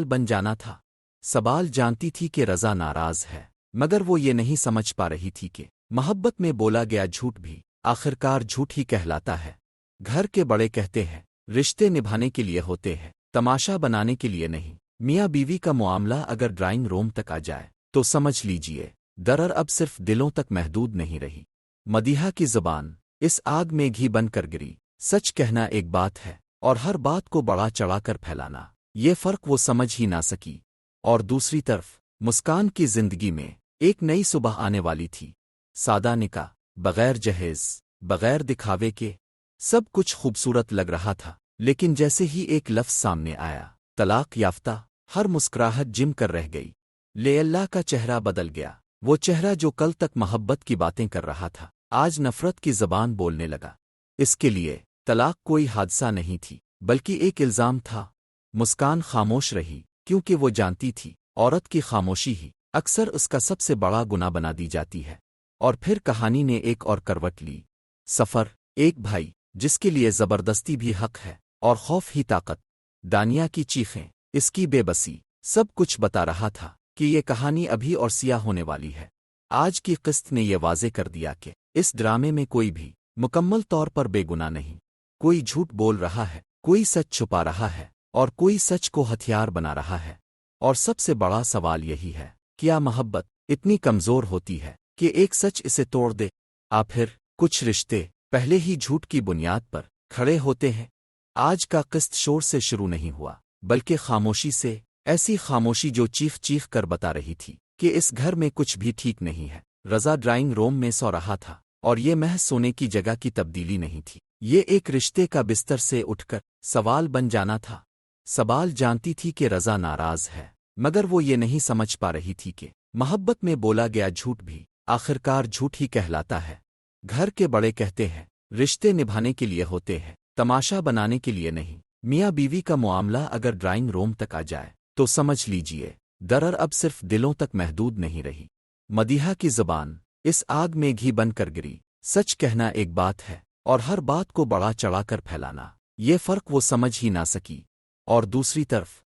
बन जाना था। सवाल जानती थी कि रज़ा नाराज है, मगर वो ये नहीं समझ पा रही थी कि मोहब्बत में बोला गया झूठ भी आखिरकार झूठ ही कहलाता है। घर के बड़े कहते हैं रिश्ते निभाने के लिए होते हैं, तमाशा बनाने के लिए नहीं। मियाँ बीवी का मामला अगर ड्राइंग रूम तक आ जाए तो समझ लीजिए दरअर अब सिर्फ दिलों तक महदूद नहीं रही। मदीहा की ज़बान इस आग में घी बनकर गिरी। सच कहना एक बात है और हर बात को बढ़ा चढ़ाकर फैलाना, ये फर्क वो समझ ही ना सकी। और दूसरी तरफ मुस्कान की जिंदगी में एक नई सुबह आने वाली थी। सादा निकाह, बगैर जहेज, बगैर दिखावे के, सब कुछ खूबसूरत लग रहा था। लेकिन जैसे ही एक लफ्ज़ सामने आया, तलाक याफ्ता, हर मुस्कुराहट जिम कर रह गई। लेयल्ला का चेहरा बदल गया। वो चेहरा जो कल तक मोहब्बत की बातें कर रहा था, आज नफरत की ज़बान बोलने लगा। इसके लिए तलाक कोई हादसा नहीं थी, बल्कि एक इल्ज़ाम था। मुस्कान खामोश रही, क्योंकि वो जानती थी औरत की खामोशी ही अक्सर उसका सबसे बड़ा गुनाह बना दी जाती है। और फिर कहानी ने एक और करवट ली। सफ़र, एक भाई जिसके लिए ज़बरदस्ती भी हक है और खौफ ही ताकत। दानिया की चीखें, इसकी बेबसी, सब कुछ बता रहा था कि ये कहानी अभी और सियाह होने वाली है। आज की किस्त ने यह वाज़े कर दिया कि इस ड्रामे में कोई भी मुकम्मल तौर पर बेगुनाह नहीं। कोई झूठ बोल रहा है, कोई सच छुपा रहा है और कोई सच को हथियार बना रहा है। और सबसे बड़ा सवाल यही है, क्या मोहब्बत इतनी कमज़ोर होती है कि एक सच इसे तोड़ दे? फिर कुछ रिश्ते पहले ही झूठ की बुनियाद पर खड़े होते हैं। आज का किस्त शोर से शुरू नहीं हुआ, बल्कि खामोशी से, ऐसी खामोशी जो चीख चीख कर बता रही थी कि इस घर में कुछ भी ठीक नहीं है। रज़ा ड्राइंग रूम में सो रहा था और ये महज सोने की जगह की तब्दीली नहीं थी, ये एक रिश्ते का बिस्तर से उठकर सवाल बन जाना था। सवाल जानती थी कि रज़ा नाराज है, मगर वो ये नहीं समझ पा रही थी कि मोहब्बत में बोला गया झूठ भी आखिरकार झूठ ही कहलाता है। घर के बड़े कहते हैं रिश्ते निभाने के लिए होते हैं, तमाशा बनाने के लिए नहीं। मियाँ बीवी का मामला अगर ड्राइंग रूम तक आ जाए तो समझ लीजिए दरअर अब सिर्फ दिलों तक महदूद नहीं रही। मदीहा की ज़बान इस आग में घी बनकर गिरी। सच कहना एक बात है और हर बात को बढ़ा चढ़ाकर फैलाना, ये फर्क वो समझ ही ना सकी। और दूसरी तरफ